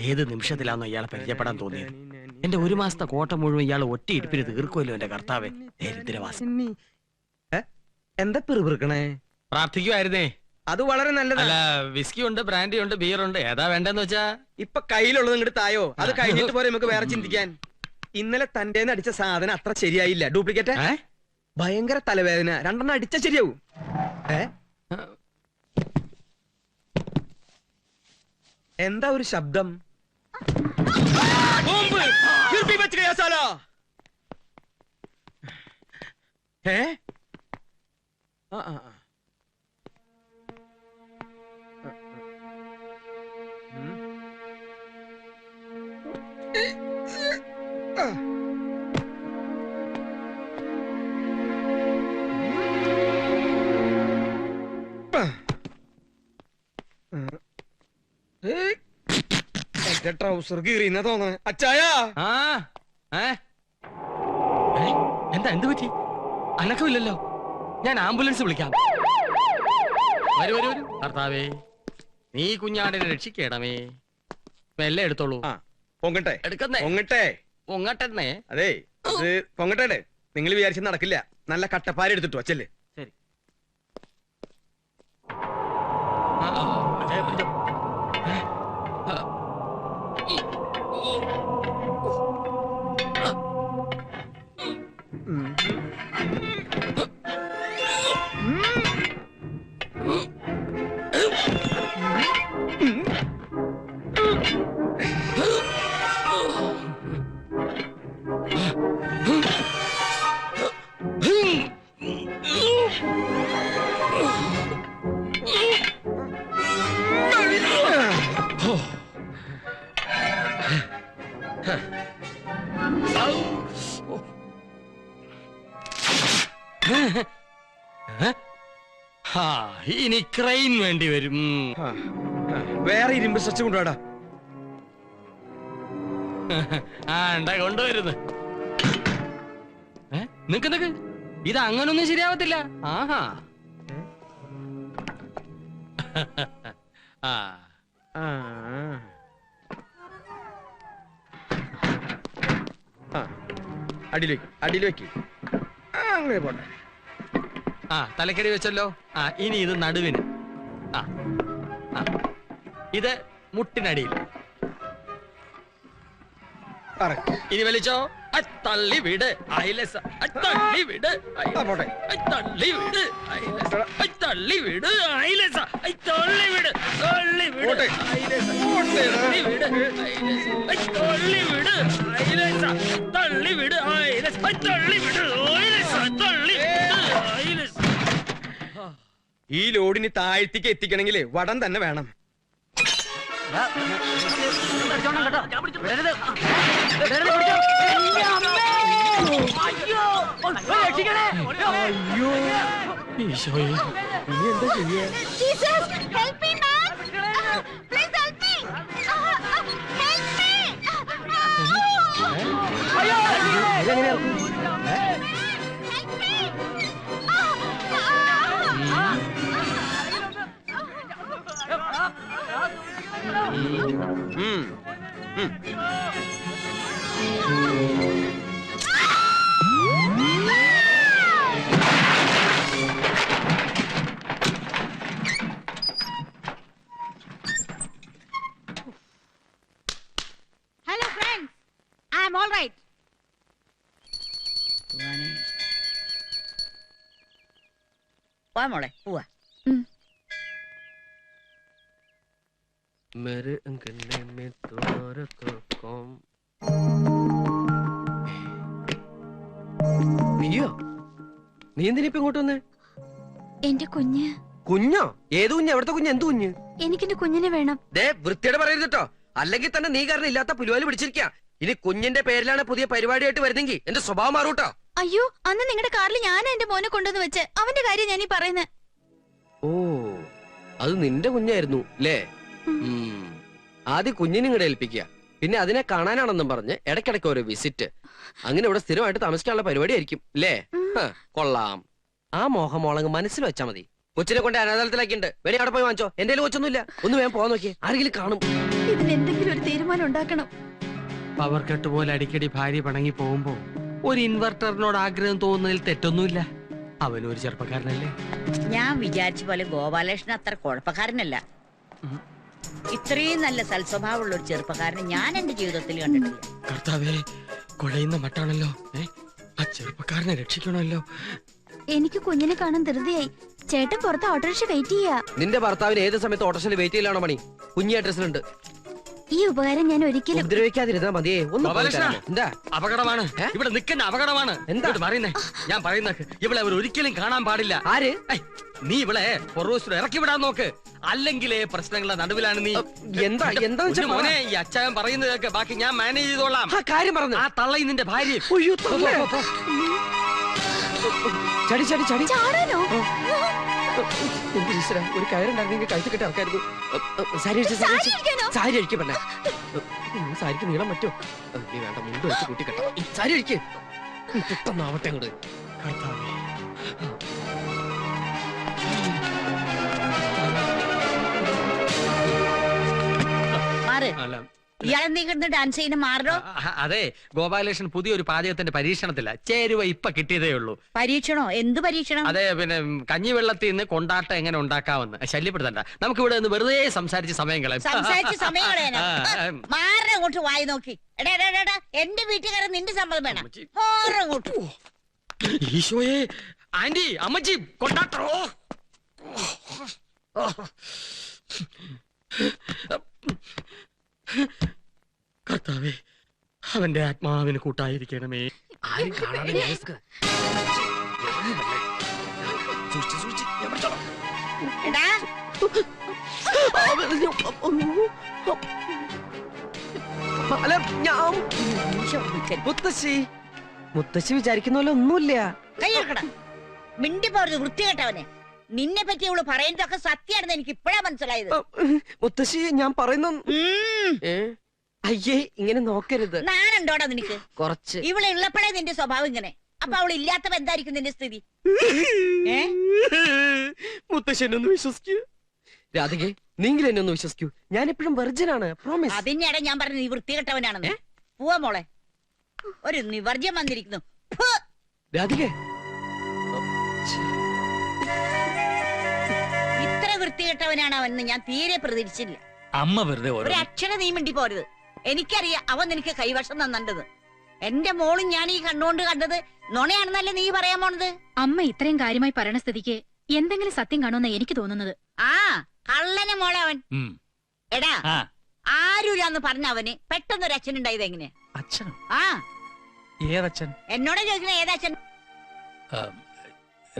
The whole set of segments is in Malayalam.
ഏത് നിമിഷത്തിലാണോ ഇയാളെ പരിചയപ്പെടാൻ തോന്നിയത്? എന്റെ ഒരു മാസത്തെ കോട്ട മുഴുവൻ ഇയാൾ ഒറ്റ ഇരിപ്പിന് തീർക്കുമല്ലോ എന്റെ കർത്താവേ. ദരിദ്രവാസി. എന്താ പിറുപിറുക്കണേ? പ്രാർത്ഥിക്കുമായിരുന്നേ. അത് വളരെ നല്ലതല്ല. വിസ്കി ഉണ്ട്, ബ്രാൻഡി ഉണ്ട്, ബിയർ ഉണ്ട്, ഏതാ വേണ്ടെന്ന് വെച്ചാ? ഇപ്പൊ കയ്യിലുള്ളത് ഇങ്ങോട്ട് തായോ, അത് കഴിഞ്ഞിട്ട് പോരെ നമുക്ക് വേറെ ചിന്തിക്കാൻ. ഇന്നലെ തന്റെ അടിച്ച സാധനം അത്ര ശരിയായില്ല, ഡ്യൂപ്ലിക്കേറ്റ്. ഭയങ്കര തലവേദന, രണ്ടെണ്ണം അടിച്ച ശരിയാവും. എന്താ ഒരു ശബ്ദം? ട്രൗസർ കീറിയെന്നാ തോന്നണേ. അച്ചായാ, എന്താ എന്ത് പറ്റി? അനക്കമില്ലല്ലോ. ഞാൻ ആംബുലൻസ് വിളിക്കാം. വരൂ വരൂ വരൂ. കർത്താവേ, നീ കുഞ്ഞാടിനെ രക്ഷിക്കണമേ. മെല്ലെ എടുത്തോളൂ. പൊങ്ങട്ടെ എടുക്കുന്നേ. പൊങ്ങട്ടെ പൊങ്ങട്ടെന്നേ. അതെ, പൊങ്ങട്ടെ. നിങ്ങൾ വിചാരിച്ച നടക്കില്ല. നല്ല കട്ടപ്പാര എടുത്തിട്ടോ അച്ചല്ലേ. ശരി. ഇനി ക്രെയിൻ വേണ്ടി വരും. വേറെ ഇരുമ്പ് സ്ട്രെച്ച് കൊണ്ടുപോടാ. കൊണ്ടുവരുന്നു. നിക്ക്, ഇത് അങ്ങനൊന്നും ശരിയാവത്തില്ല. ആഹാ. അടിയിൽ വെക്ക്. അങ്ങനെ പോട്ടെ. തലക്കടി വെച്ചല്ലോ. ഇനി ഇത് നടുവിന്. ഇത് മുട്ടിനടിയിൽ. ഇനി വലിച്ചോ. തള്ളി വിട്. തള്ളി വിട്. തള്ളി വിട്. തള്ളി വിട്. തള്ളി വിട്. തള്ളി വിട്. തള്ളി വിട്. തള്ളി വിട്. തള്ളി വിട്. തള്ളി വിട്. ഈ ലോഡിന് താഴ്ത്തിക്ക് എത്തിക്കണമെങ്കിൽ വടം തന്നെ വേണം. ഈശോയെ, ഇനി എന്താ ചെയ്യാ? Hello friends, I am all right. വാ മോളെ, പോവാ. मेरे अंगने में तोर को कौन? നീയോ? നീ എന്തിനാ ഇപ്പൊ ഇങ്ങോട്ട് വന്നേ? എന്റെ കുഞ്ഞ്. കുഞ്ഞോ? ഏത് കുഞ്ഞ്? എവിടത്തെ കുഞ്ഞ്? എന്ത് കുഞ്ഞ്? എനിക്കെന്റെ കുഞ്ഞിനെ വേണം. വൃത്തിയോടെ പറയരുത് കേട്ടോ. അല്ലെങ്കിൽ തന്നെ നീ കാരണം ഇല്ലാത്ത പുലുവാലി പിടിച്ചിരിക്കാ. ഇനി കുഞ്ഞിന്റെ പേരിലാണ് പുതിയ പരിപാടിയായിട്ട് വരുന്നെങ്കിൽ എന്റെ സ്വഭാവം മാറൂട്ടോ. അയ്യോ, അന്ന് നിങ്ങളുടെ കാറിൽ ഞാനാ എന്റെ മോനെ കൊണ്ടുവന്ന് വെച്ച്. അവന്റെ കാര്യം ഞാനീ പറയുന്നത്. ഓ, അത് നിന്റെ കുഞ്ഞായിരുന്നു അല്ലേ? ആദ്യം കുഞ്ഞിനെ ഇങ്ങടെ ഏൽപ്പിക്കുക, പിന്നെ അതിനെ കാണാനാണെന്നും പറഞ്ഞ് ഇടയ്ക്കിടയ്ക്ക് ഒരു വിസിറ്റ്. അങ്ങനെ ഇവിടെ സ്ഥിരമായിട്ട് താമസിക്കാനുള്ള പരിപാടി ആയിരിക്കും അല്ലേ? കൊള്ളാം. ആ മോഹമോളങ്ങ് മനസ്സിൽ വെച്ചാ മതി. കൊച്ചിനെ കൊണ്ട് അനാഥാലയത്തിലാക്കിണ്ട്. വേണേ അവിടെ പോയി വാങ്ങിച്ചോ. എന്റെ കൊച്ചൊന്നുമില്ല. ഒന്ന് വേഗം പോകാൻ നോക്കിയേ, ആരെങ്കിലും കാണും. ഇതിന് എന്തെങ്കിലും ഒരു തീരുമാനം ഉണ്ടാക്കണം. പവർ കട്ട് പോലെ അടിക്കടി ഭാര്യ പിണങ്ങി പോകുമ്പോ ഒരു ഇൻവെർട്ടറിനോട് ആഗ്രഹം തോന്നുന്നതിൽ തെറ്റൊന്നുമില്ല. അവനും ഒരു ചെറുപ്പക്കാരനല്ലേ. ഞാൻ വിചാരിച്ച പോലെ ഗോപാലകൃഷ്ണൻ അത്ര കുഴപ്പക്കാരനല്ല. ഇത്രയും നല്ല സൽസ്വഭാവമുള്ള ഒരു ചെറുപ്പക്കാരനെ ഞാൻ എന്റെ ജീവിതത്തിൽ കണ്ടിട്ടില്ല. കർത്താവേ, കുഴയുന്ന മട്ടാണല്ലോ. ആ ചെറുപ്പക്കാരനെ രക്ഷിക്കണമല്ലോ. എനിക്ക് കുഞ്ഞിനെ കാണാൻ ധൃതിയായി. ചേട്ടൻ പുറത്ത് ഓട്ടോറിക്ഷ വെയിറ്റ് ചെയ്യാ. നിന്റെ ഭർത്താവിന് ഏത് സമയത്ത് ഓട്ടോറിക്ഷയിൽ വെയിറ്റ് ചെയ്യലാണോ പണി? കുഞ്ഞി അഡ്രസ്സിലുണ്ട്. ഈ ഉപകാരം ഞാൻ ഒരിക്കലും ഉപദ്രവിക്കാതിരുന്നാ മതിയേ. ഒന്ന് ഗോപാലകൃഷ്ണ, എന്താ അപകടമാണ്. ഇവിടെ നിൽക്കുന്ന അപകടമാണ്. എന്താ പറയുന്നേ? ഞാൻ പറയുന്നത് ഇവളെ അവർ ഒരിക്കലും കാണാൻ പാടില്ല. ആര്? നീ ഇവളെ പൊറോസിൽ ഇറക്കി വിടാൻ നോക്ക്. അല്ലെങ്കിലേ പ്രശ്നങ്ങളുടെ നടുവിലാണ് നീ. എന്താ എന്താ മോനെ, ഈ അച്ചായൻ പറയുന്നത് കേൾക്ക്. ബാക്കി ഞാൻ മാനേജ് ചെയ്തോളാം. കാര്യം പറഞ്ഞു. ആ തള്ളയും നിന്റെ ഭാര്യ. ചടി ചടി ചടി ചാടാനോ? എന്റെ ഈശ്വരാ, ഒരു കയറുണ്ടായിരുന്നെങ്കിൽ കഴുത്ത് കെട്ടി ഇറക്കായിരുന്നു. സാരി സാരി അഴിക്ക് പെണ്ണേ. സാരിക്ക് നീളം പറ്റോ? നീ വേണ്ട, മുണ്ട് വെച്ച് കൂട്ടി കെട്ടാം. സാരി അഴിക്ക്. പെട്ടെന്നാവട്ടെ അങ്ങോട്ട്. കർത്താവേ, മാറ്. അല്ല, ഇയാളെന്തെങ്കിലും ഡാൻസ് ചെയ്യുന്ന മാറോ? അതെ, ഗോപാലകൃഷ്ണൻ പുതിയൊരു പാചകത്തിന്റെ പരീക്ഷണത്തില്ല. ചേരുവ ഇപ്പൊ കിട്ടിയതേ ഉള്ളൂ. പരീക്ഷണോ? എന്ത് പരീക്ഷണം? അതെ, പിന്നെ കഞ്ഞിവെള്ളത്തിൽ നിന്ന് കൊണ്ടാട്ടം എങ്ങനെ ഉണ്ടാക്കാമെന്ന്. ശല്യപ്പെടുത്തണ്ട, നമുക്ക് ഇവിടെ നിന്ന് വെറുതെ സംസാരിച്ച് സമയം കളയാം. സംസാരിച്ച് സമയം കളയാനോ? മാറ അങ്ങോട്ട് വായി നോക്കി. എടാ, എന്റെ വീട്ടുകാരൻ നിന്റെ സമ്മതം വേണം. അങ്ങോട്ട്. ഈശോയെ, ആന്റി, അമ്മച്ചി, കൊണ്ടാട്ടോ. കർത്താവേ, അവന്റെ ആത്മാവിന് കൂട്ടായിരിക്കണമേ. ആരും കാണാതെ എടാ, മുത്തശ്ശി മുത്തശ്ശി വിചാരിക്കുന്ന പോലെ ഒന്നുമില്ല. കൈയെടുക്കടാ. മിണ്ടി പോരുത് വൃത്തികെട്ടവനെ. നിന്നെ പറ്റി ഇവള് പറയുന്നതൊക്കെ സത്യമാണെന്ന് എനിക്ക് ഇപ്പഴാ മനസ്സിലായത്. മുത്തശ്ശി, ഞാൻ പറയുന്ന അയ്യേ, ഇങ്ങനെ നോക്കരുത്. നാനുണ്ടോടാ നിനക്ക്? കുറച്ച്. ഇവളെ ഉള്ളപ്പോഴേ നിന്റെ സ്വഭാവം ഇങ്ങനെ. അപ്പൊ അവൾ ഇല്ലാത്തപ്പോ എന്തായിരിക്കും നിന്റെ സ്ഥിതി? മുത്തശ്ശനൊന്ന് വിശ്വസിക്കൂ. രാധികെ, നീങ്കിലും എന്നെ ഒന്ന് വിശ്വസിക്കൂ. ഞാൻ എപ്പോഴും വെർജിനാണ്, പ്രോമിസ്. അതിനിടെ ഞാൻ പറഞ്ഞു നീ വൃത്തികെട്ടവനാണെന്ന്. പോവാ മോളെ, ഒരു നിവർജ്യം വന്നിരിക്കുന്നു. രാധികെ, ഇത്ര വൃത്തികെട്ടവനാണ് അവൻ ഞാൻ തീരെ പ്രതീക്ഷിച്ചില്ല. അമ്മ വെറുതെ ഒരു അക്ഷരം നീ മിണ്ടി പോരുത്. എനിക്കറിയാം അവൻ നിനക്ക് കൈവശം തന്നിട്ടത്. എന്റെ മോളും ഞാൻ ഈ കണ്ണുകൊണ്ട് കണ്ടത് നുണയാണെന്നല്ലേ നീ പറയാൻ പോണത്? അമ്മ ഇത്രയും കാര്യമായി പറയണ സ്ഥിതിക്ക് എന്തെങ്കിലും സത്യം കാണുമെന്ന് എനിക്ക് തോന്നുന്നത്. ആ കള്ളനെ മോളെ അവൻ. എടാ, ആരുരാന്ന് പറഞ്ഞ അവന് പെട്ടെന്നൊരു അച്ഛൻ ഉണ്ടായത് എങ്ങനെ? അച്ഛനോ? ആ, ഏതച്ഛൻ? എന്നോട് ചോദിക്കണ ഏതച്ഛൻ?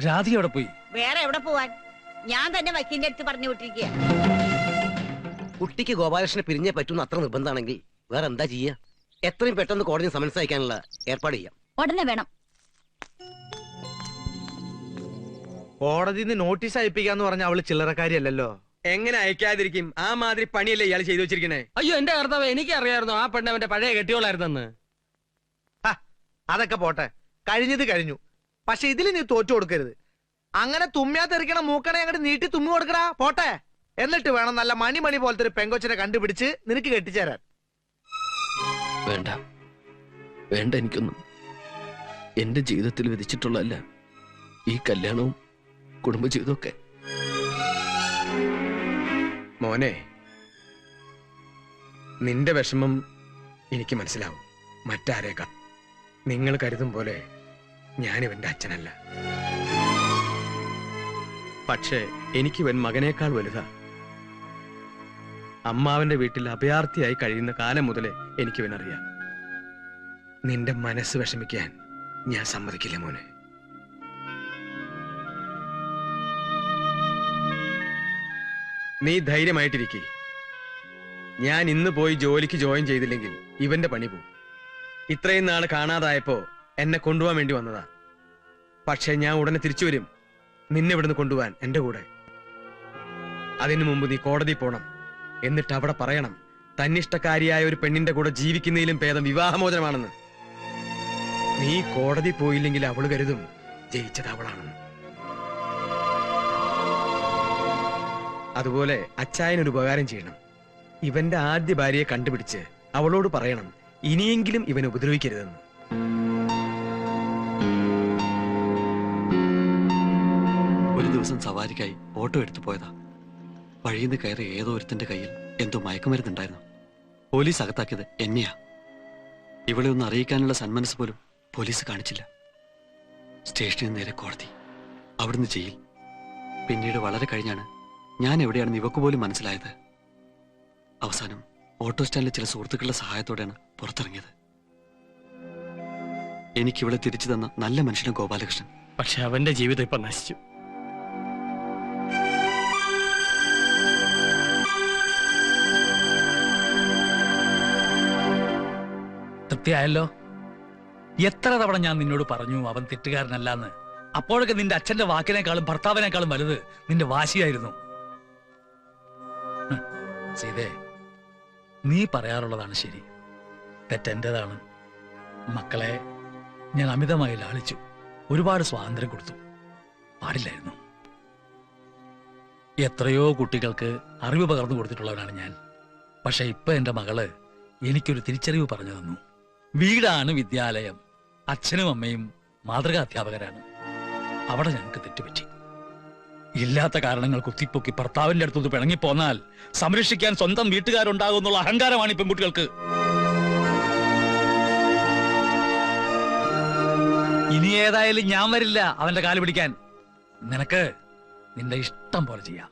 രാധി എവിടെ പോയി? വേറെ എവിടെ പോവാൻ? ഞാൻ തന്നെ വക്കീലിന്റെ അടുത്ത് പറഞ്ഞു വിട്ടിരിക്കുക. കുട്ടിക്ക് ഗോപാലകൃഷ്ണനെ പിരിഞ്ഞേ പറ്റുന്ന അത്ര നിർബന്ധമാണെങ്കിൽ വേറെ എന്താ ചെയ്യാ? എത്രയും പെട്ടെന്ന് കോടതി സമൻസ് അയക്കാനുള്ള ഏർപ്പാട് ചെയ്യാം. ഉടനെ വേണം. കോടതിന്ന് നോട്ടീസ് അയപ്പിക്കാന്ന് പറഞ്ഞ അവള് ചില്ലറക്കാരിയല്ലല്ലോ. എങ്ങനെ അയക്കാതിരിക്കും? ആ മാതിരി പണിയല്ലേ ഇയാൾ ചെയ്തു വെച്ചിരിക്കണേ. അയ്യോ, എന്റെ കർത്താവ്, എനിക്ക് അറിയായിരുന്നു ആ പെണ്ണ് അവന്റെ പഴയ കെട്ടിയോളായിരുന്നെന്ന്. അതൊക്കെ പോട്ടെ, കഴിഞ്ഞത് കഴിഞ്ഞു. പക്ഷെ ഇതിൽ നീ തോറ്റു കൊടുക്കരുത്. അങ്ങനെ തുമ്മിയാ തെറിക്കണ മൂക്കണെ അങ്ങോട്ട് നീട്ടി തുമ്മി കൊടുക്കടാ. പോട്ടെ. എന്നിട്ട് വേണം നല്ല മണി പോലത്തെ ഒരു പെങ്കൊച്ചിനെ കണ്ടുപിടിച്ച് നിനക്ക് കെട്ടിച്ചേരാൻ. വേണ്ട വേണ്ട, എനിക്കൊന്നും എന്റെ ജീവിതത്തിൽ വിധിച്ചിട്ടുള്ളതല്ല ഈ കല്യാണവും കുടുംബജീവിതമൊക്കെ. മോനെ, നിന്റെ വിഷമം എനിക്ക് മനസ്സിലാവും. മറ്റാരേക്കാൾ നിങ്ങൾ കരുതും പോലെ ഞാനിവന്റെ അച്ഛനല്ല. പക്ഷേ എനിക്കിവൻ മകനേക്കാൾ വലുതാ. അമ്മാവന്റെ വീട്ടിൽ അഭയാർത്ഥിയായി കഴിയുന്ന കാലം മുതലേ എനിക്കിവനറിയാം. നിന്റെ മനസ്സ് വിഷമിക്കാൻ ഞാൻ സമ്മതിക്കില്ല മോനെ. നീ ധൈര്യമായിട്ടിരിക്കേ. ഞാൻ ഇന്ന് പോയി ജോലിക്ക് ജോയിൻ ചെയ്തില്ലെങ്കിൽ ഇവന്റെ പണി പോവും. ഇത്രയും നാൾ കാണാതായപ്പോ എന്നെ കൊണ്ടുപോകാൻ വേണ്ടി വന്നതാ. പക്ഷെ ഞാൻ ഉടനെ തിരിച്ചു വരും നിന്നെ ഇവിടുന്ന് കൊണ്ടുപോവാൻ എന്റെ കൂടെ. അതിനു മുമ്പ് നീ കോടതി പോണം. എന്നിട്ട് അവിടെ പറയണം തന്നിഷ്ടക്കാരിയായ ഒരു പെണ്ണിന്റെ കൂടെ ജീവിക്കുന്നതിലും ഭേദം വിവാഹമോചനമാണെന്ന്. നീ കോടതി പോയില്ലെങ്കിൽ അവള് കരുതും ജയിച്ചത് അവളാണെന്ന്. അതുപോലെ അച്ചായനൊരു ഉപകാരം ചെയ്യണം. ഇവന്റെ ആദ്യ ഭാര്യയെ കണ്ടുപിടിച്ച് അവളോട് പറയണം ഇനിയെങ്കിലും ഇവനെ ഉപദ്രവിക്കരുതെന്ന്. ഒരു ദിവസം സവാരിക്കായി ഓട്ടോ എടുത്തു പോയതാ. വഴിയിൽ നിന്ന് കയറി ഏതോ ഒരുത്തന്റെ കയ്യിൽ എന്തോ മയക്കുമരുന്നുണ്ടായിരുന്നു. പോലീസ് അകത്താക്കിയത് എന്നെയാ. ഇവളെ ഒന്ന് അറിയിക്കാനുള്ള സന്മനസ് പോലും പോലീസ് കാണിച്ചില്ല. സ്റ്റേഷനിൽ നേരെ കോടതി, അവിടുന്ന് ജയിൽ. പിന്നീട് വളരെ കഴിഞ്ഞാണ് ഞാൻ എവിടെയാണെന്ന് ഇവക്ക് പോലും മനസ്സിലായത്. അവസാനം ഓട്ടോ സ്റ്റാൻഡിലെ ചില സുഹൃത്തുക്കളുടെ സഹായത്തോടെയാണ് പുറത്തിറങ്ങിയത്. എനിക്കിവളെ തിരിച്ചു തന്ന നല്ല മനുഷ്യന് ഗോപാലകൃഷ്ണൻ. പക്ഷെ അവന്റെ ജീവിതം ഇപ്പൊ നശിച്ചു. തൃപ്തിയായല്ലോ? എത്ര തവണ ഞാൻ നിന്നോട് പറഞ്ഞു അവൻ തെറ്റുകാരനല്ലാന്ന്. അപ്പോഴൊക്കെ നിന്റെ അച്ഛന്റെ വാക്കിനേക്കാളും ഭർത്താവിനേക്കാളും വലുത് നിന്റെ വാശിയായിരുന്നു. സീതേ, നീ പറയാറുള്ളതാണ് ശരി. തെറ്റെന്റേതാണ്. മക്കളെ ഞാൻ അമിതമായി ലാളിച്ചു, ഒരുപാട് സ്വാതന്ത്ര്യം കൊടുത്തു. പാടില്ലായിരുന്നു. എത്രയോ കുട്ടികൾക്ക് അറിവ് പകർന്നു കൊടുത്തിട്ടുള്ളവനാണ് ഞാൻ. പക്ഷെ ഇപ്പൊ എന്റെ മകള് എനിക്കൊരു തിരിച്ചറിവ് പറഞ്ഞു തന്നു. വീടാണ് വിദ്യാലയം. അച്ഛനും അമ്മയും മാതൃകാ അധ്യാപകരാണ്. അവിടെ ഞങ്ങൾക്ക് തെറ്റുപറ്റി. ഇല്ലാത്ത കാരണങ്ങൾ കുത്തിപ്പൊക്കി ഭർത്താവിന്റെ അടുത്തുനിന്ന് പിണങ്ങിപ്പോന്നാൽ സംരക്ഷിക്കാൻ സ്വന്തം വീട്ടുകാരുണ്ടാകും എന്നുള്ള അഹങ്കാരമാണ് ഈ പെൺകുട്ടികൾക്ക്. ഇനി ഏതായാലും ഞാൻ വരില്ല അവന്റെ കാല് പിടിക്കാൻ. നിനക്ക് നിന്റെ ഇഷ്ടം പോലെ ചെയ്യാം.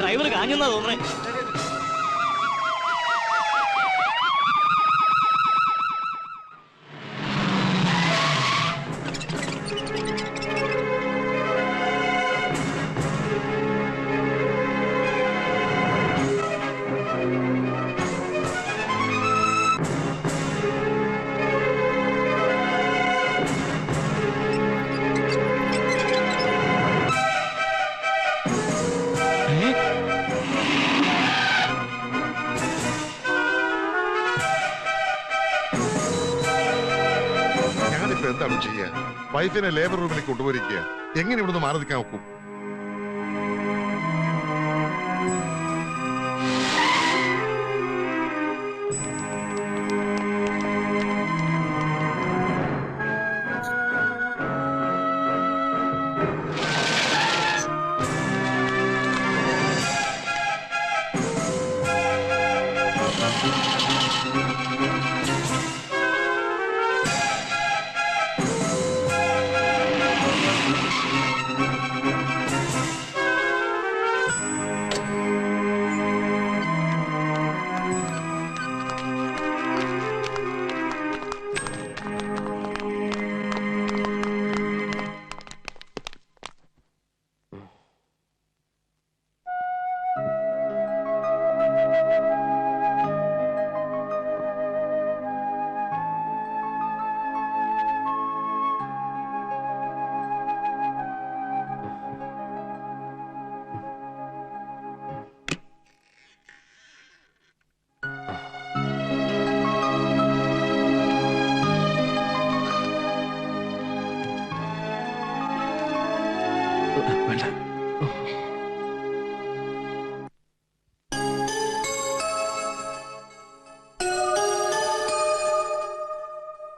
ഡ്രൈവർ കാഞ്ഞെന്നാ തോന്നണേ. എന്താണ് ചെയ്യുക? വൈഫിനെ ലേബർ റൂമിലേക്ക് കൊണ്ടുപോയിരിക്കുക. എങ്ങനെ ഇവിടുന്ന് മാറി നിൽക്കാൻ നോക്കും?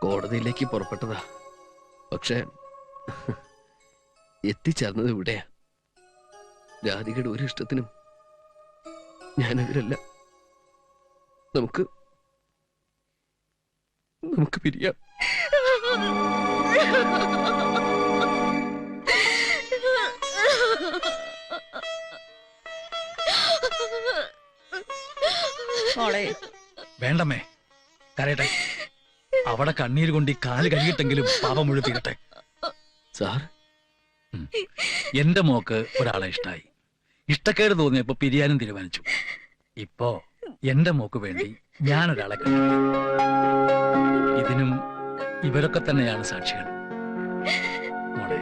കോടതിയിലേക്ക് പുറപ്പെട്ടതാ. പക്ഷെ എത്തിച്ചേർന്നത് ഇവിടെയാ. രാധികയുടെ ഒരു ഇഷ്ടത്തിനും ഞാനെതിരല്ല. നമുക്ക് നമുക്ക് പിരിയാം. മോളെ വേണ്ടമ്മേ, കരയട്ടെ. അവിടെ കണ്ണീര് കൊണ്ട് ഈ കാല് കഴുകിട്ടെങ്കിലും പാപം മുഴുവൻ തീരട്ടെ. സാർ, എന്റെ മോക്ക് ഒരാളെ ഇഷ്ടായി. ഇഷ്ടക്കേട് തോന്നിയപ്പോ പിരിയാനും തീരുമാനിച്ചു. ഇപ്പോ എന്റെ മോക്ക് വേണ്ടി ഞാനൊരാളെ കണ്ടു. ഇതിനും ഇവരൊക്കെ തന്നെയാണ് സാക്ഷികൾ. മോളെ,